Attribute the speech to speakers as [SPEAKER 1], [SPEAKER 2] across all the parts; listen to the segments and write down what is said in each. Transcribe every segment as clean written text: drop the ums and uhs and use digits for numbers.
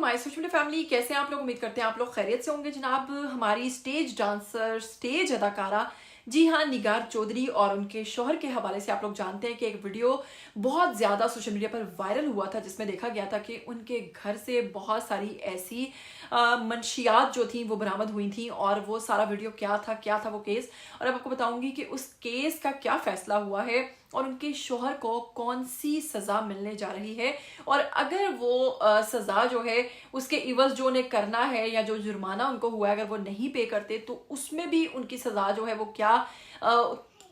[SPEAKER 1] My social media family, कैसे हैं आप लोग? उम्मीद करते हैं आप लोग खैरियत से होंगे। जनाब, हमारी स्टेज डांसर, स्टेज अदाकारा, जी हाँ, निगार चौधरी और उनके शौहर के हवाले से आप लोग जानते हैं कि एक वीडियो बहुत ज़्यादा सोशल मीडिया पर वायरल हुआ था, जिसमें देखा गया था कि उनके घर से बहुत सारी ऐसी मंशियात जो थी वो बरामद हुई थी। और वो सारा वीडियो क्या था वो केस, और अब आपको बताऊंगी कि उस केस का क्या फैसला हुआ है और उनके शौहर को कौन सी सज़ा मिलने जा रही है। और अगर वो सज़ा जो है उसके इवज़ जो उन्हें करना है या जो जुर्माना उनको हुआ है, अगर वो नहीं पे करते तो उसमें भी उनकी सज़ा जो है वो क्या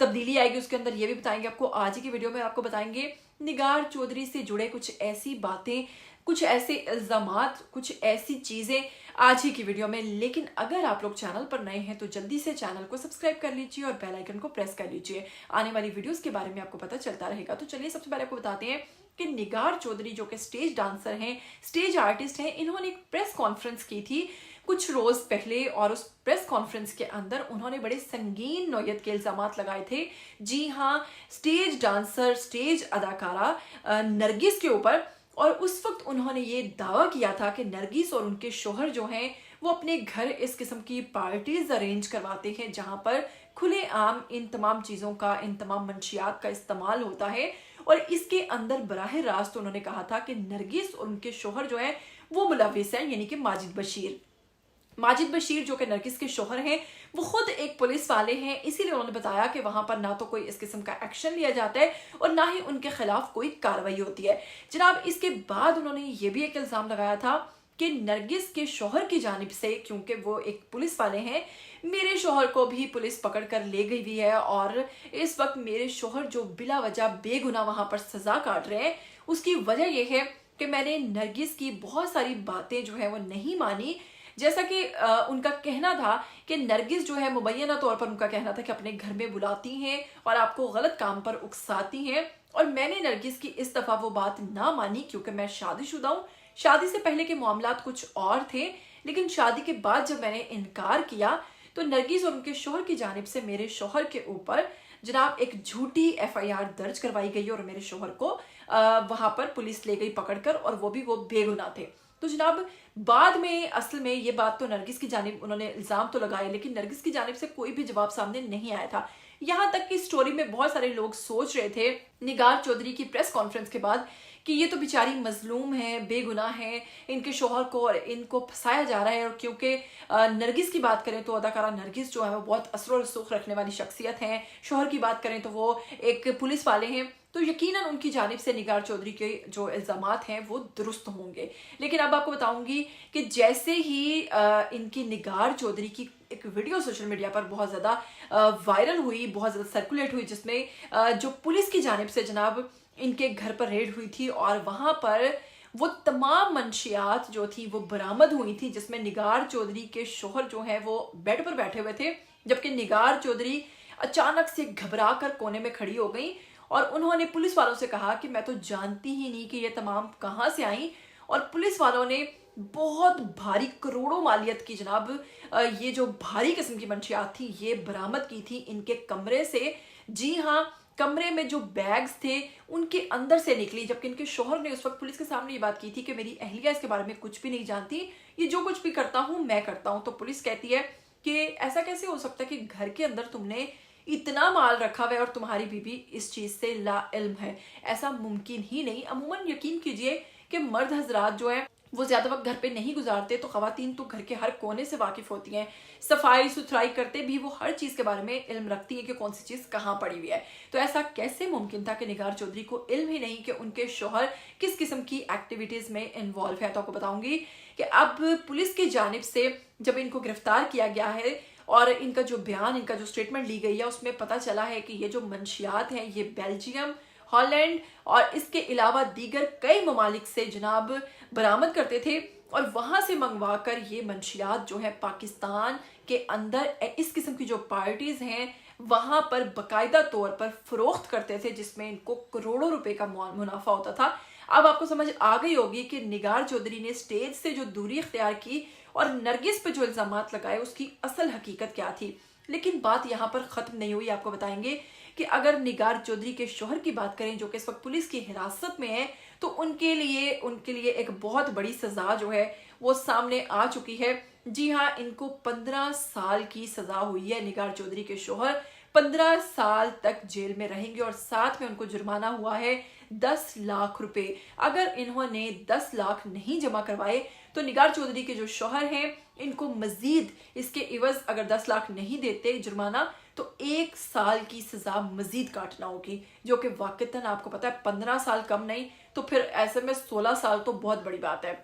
[SPEAKER 1] तब्दीली आएगी उसके अंदर, ये भी बताएंगे आपको आज ही की वीडियो में। आपको बताएंगे निगार चौधरी से जुड़े कुछ ऐसी बातें, कुछ ऐसे इल्ज़ामात, कुछ ऐसी चीज़ें आज ही की वीडियो में। लेकिन अगर आप लोग चैनल पर नए हैं तो जल्दी से चैनल को सब्सक्राइब कर लीजिए और बेल आइकन को प्रेस कर लीजिए, आने वाली वीडियोस के बारे में आपको पता चलता रहेगा। तो चलिए सबसे पहले आपको बताते हैं कि निगार चौधरी जो कि स्टेज डांसर हैं, स्टेज आर्टिस्ट हैं, इन्होंने एक प्रेस कॉन्फ्रेंस की थी कुछ रोज पहले, और उस प्रेस कॉन्फ्रेंस के अंदर उन्होंने बड़े संगीन नौयत के इल्जामात लगाए थे। जी हाँ, स्टेज डांसर, स्टेज अदाकारा नरगिस के ऊपर। और उस वक्त उन्होंने ये दावा किया था कि नरगिस और उनके शौहर जो हैं वो अपने घर इस किस्म की पार्टीज अरेंज करवाते हैं जहां पर खुले आम इन तमाम चीज़ों का, इन तमाम मंशियात का इस्तेमाल होता है। और इसके अंदर बराह रास्त उन्होंने कहा था कि नरगिस और उनके शौहर जो हैं वो मुलविस हैं, यानी कि माजिद बशीर जो कि नरगिस के शौहर हैं वो खुद एक पुलिस वाले हैं। इसीलिए उन्होंने बताया कि वहां पर ना तो कोई इस किस्म का एक्शन लिया जाता है और ना ही उनके खिलाफ कोई कार्रवाई होती है। जनाब, इसके बाद उन्होंने ये भी एक इल्ज़ाम लगाया था कि नरगिस के शौहर की जानिब से, क्योंकि वो एक पुलिस वाले हैं, मेरे शौहर को भी पुलिस पकड़ कर ले गई हुई है और इस वक्त मेरे शौहर जो बिला वजह बेगुनाह वहां पर सजा काट रहे हैं, उसकी वजह यह है कि मैंने नरगिस की बहुत सारी बातें जो है वो नहीं मानी। जैसा कि उनका कहना था कि नरगिस जो है मुबैना तौर पर उनका कहना था कि अपने घर में बुलाती हैं और आपको गलत काम पर उकसाती हैं, और मैंने नरगिस की इस दफ़ा वो बात ना मानी क्योंकि मैं शादीशुदा हूँ। शादी से पहले के मामलात कुछ और थे, लेकिन शादी के बाद जब मैंने इनकार किया तो नरगिस और उनके शौहर की जानिब से मेरे शौहर के ऊपर जनाब एक झूठी FIR दर्ज करवाई गई और मेरे शौहर को वहां पर पुलिस ले गई पकड़कर, और वो बेगुनाह थे। तो जनाब, बाद में असल में ये बात तो नरगिस की जानिब उन्होंने इल्ज़ाम तो लगाए, लेकिन नरगिस की जानिब से कोई भी जवाब सामने नहीं आया था। यहाँ तक कि स्टोरी में बहुत सारे लोग सोच रहे थे निगार चौधरी की प्रेस कॉन्फ्रेंस के बाद कि ये तो बेचारी मजलूम है, बेगुनाह है, इनके शौहर को और इनको फंसाया जा रहा है। और क्योंकि नरगिस की बात करें तो अदाकारा नरगिस जो है वो बहुत असर और रसूख रखने वाली शख्सियत हैं, शौहर की बात करें तो वो एक पुलिस वाले हैं, तो यकीनन उनकी जानिब से निगार चौधरी के जो इल्ज़ामात हैं वो दुरुस्त होंगे। लेकिन अब आपको बताऊंगी कि जैसे ही इनकी निगार चौधरी की एक वीडियो सोशल मीडिया पर बहुत ज़्यादा वायरल हुई, बहुत ज़्यादा सर्कुलेट हुई, जिसमें जो पुलिस की जानिब से जनाब इनके घर पर रेड हुई थी और वहां पर वो तमाम मंशियात जो थी वो बरामद हुई थी, जिसमें निगार चौधरी के शौहर जो हैं वो बेड पर बैठे हुए थे, जबकि निगार चौधरी अचानक से घबरा कर कोने में खड़ी हो गई और उन्होंने पुलिस वालों से कहा कि मैं तो जानती ही नहीं कि ये तमाम कहाँ से आई। और पुलिस वालों ने बहुत भारी, करोड़ों मालियत की जनाब ये जो भारी किस्म की मंशियात थी ये बरामद की थी इनके कमरे से। जी हाँ, कमरे में जो बैग्स थे उनके अंदर से निकली, जबकि इनके शौहर ने उस वक्त पुलिस के सामने ये बात की थी कि मेरी अहलिया इसके बारे में कुछ भी नहीं जानती, ये जो कुछ भी करता हूँ मैं करता हूँ। तो पुलिस कहती है कि ऐसा कैसे हो सकता है कि घर के अंदर तुमने इतना माल रखा हुआ है और तुम्हारी बीबी इस चीज से ला इल्म है, ऐसा मुमकिन ही नहीं। अमूमन यकीन कीजिए कि मर्द हजरात जो है वो ज्यादा वक्त घर पे नहीं गुजारते, तो खवातीन तो घर के हर कोने से वाकिफ होती हैं, सफाई सुथराई करते भी वो हर चीज के बारे में इल्म रखती हैं कि कौन सी चीज कहाँ पड़ी हुई है। तो ऐसा कैसे मुमकिन था कि निगार चौधरी को इल्म ही नहीं कि उनके शौहर किस किस्म की एक्टिविटीज में इन्वॉल्व है। तो आपको बताऊंगी कि अब पुलिस की जानिब से जब इनको गिरफ्तार किया गया है और इनका जो बयान, इनका जो स्टेटमेंट ली गई है, उसमें पता चला है कि ये जो मंशियात हैं ये बेल्जियम, हॉलैंड और इसके अलावा दीगर कई ममालिक से जनाब बरामद करते थे और वहां से मंगवा कर ये मंशियात जो है पाकिस्तान के अंदर इस किस्म की जो पार्टीज हैं वहां पर बाकायदा तौर पर फरोख्त करते थे, जिसमें इनको करोड़ों रुपए का मुनाफा होता था। अब आपको समझ आ गई होगी कि निगार चौधरी ने स्टेज से जो दूरी इख्तियार की और नरगिस पे जो इल्जामात लगाए उसकी असल हकीकत क्या थी। लेकिन बात यहाँ पर खत्म नहीं हुई। आपको बताएंगे कि अगर निगार चौधरी के शौहर की बात करें जो कि इस वक्त पुलिस की हिरासत में है, तो उनके लिए एक बहुत बड़ी सजा जो है वो सामने आ चुकी है। जी हाँ, इनको 15 साल की सजा हुई है। निगार चौधरी के शौहर 15 साल तक जेल में रहेंगे और साथ में उनको जुर्माना हुआ है 10 लाख रुपए। अगर इन्होंने 10 लाख नहीं जमा करवाए तो निगार चौधरी के जो शौहर हैं इनको मजीद इसके इवज अगर 10 लाख नहीं देते जुर्माना तो 1 साल की सजा मजीद काटना होगी, जो कि वाकईतन आपको पता है 15 साल कम नहीं तो फिर ऐसे में 16 साल तो बहुत बड़ी बात है।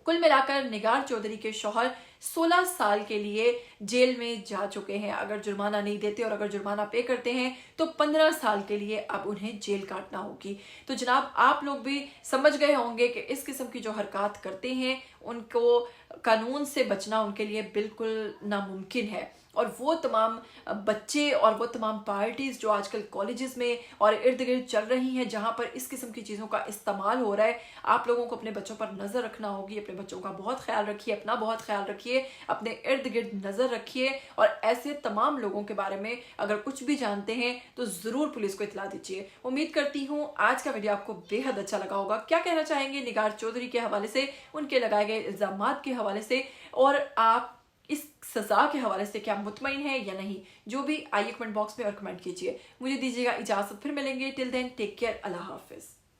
[SPEAKER 1] कुल मिलाकर निगार चौधरी के शौहर 16 साल के लिए जेल में जा चुके हैं। अगर जुर्माना नहीं देते और अगर जुर्माना पे करते हैं तो 15 साल के लिए अब उन्हें जेल काटना होगी। तो जनाब आप लोग भी समझ गए होंगे कि इस किस्म की जो हरकत करते हैं उनको कानून से बचना उनके लिए बिल्कुल नामुमकिन है। और वो तमाम बच्चे और वो तमाम पार्टीज जो आजकल कॉलेजेस में और इर्द गिर्द चल रही हैं जहाँ पर इस किस्म की चीज़ों का इस्तेमाल हो रहा है, आप लोगों को अपने बच्चों पर नज़र रखना होगी। अपने बच्चों का बहुत ख्याल रखिए, अपना बहुत ख्याल रखिए, अपने इर्द गिर्द नज़र रखिए और ऐसे तमाम लोगों के बारे में अगर कुछ भी जानते हैं तो ज़रूर पुलिस को इतला दीजिए। उम्मीद करती हूँ आज का वीडियो आपको बेहद अच्छा लगा होगा। क्या कहना चाहेंगे निगार चौधरी के हवाले से, उनके लगाए गए इल्ज़ामात के हवाले से, और आप इस सजा के हवाले से क्या मुतमईन है या नहीं, जो भी आइए कमेंट बॉक्स में और कमेंट कीजिए। मुझे दीजिएगा इजाजत, फिर मिलेंगे। टिल देन टेक केयर, अल्लाह हाफिज।